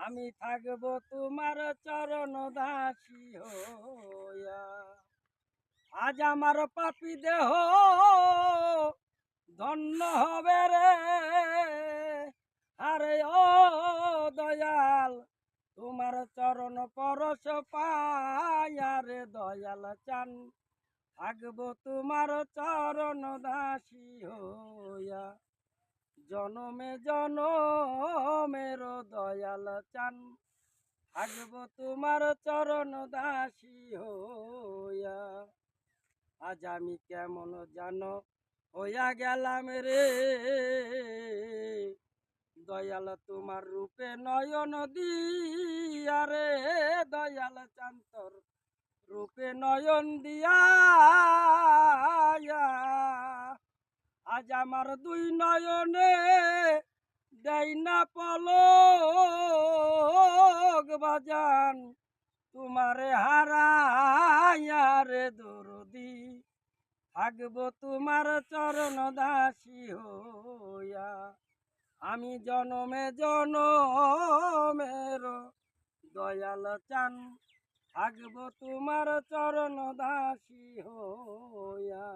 আমি থাকব তোমার চরণ দাসী হইয়া। আজ আমার পাপী দেহ ধন্য হবে রে, আরে ও দয়াল তোমার চরণ পরশ পায়া রে দয়াল চান থাকব তোমার চরণ দাসী হইয়া। জনমে জনমের দয়াল চান থাকব তোমার চরণ দাসী হইয়া। আজ আমি কেমন জানো হইয়া গেলাম রে, দয়াল তোমার রূপে নয়ন দিয়া রে দয়াল চান্তর রূপে নয়ন দিয়া। আজ আমার দুই নয়নে দেয় না পলক বাজান তোমারে হারাইয়া রে দরদি থাকব তোমার চরণ দাসী হইয়া। আমি জনমে জনমের দয়াল চান থাকব তোমার চরণ দাসী হইয়া।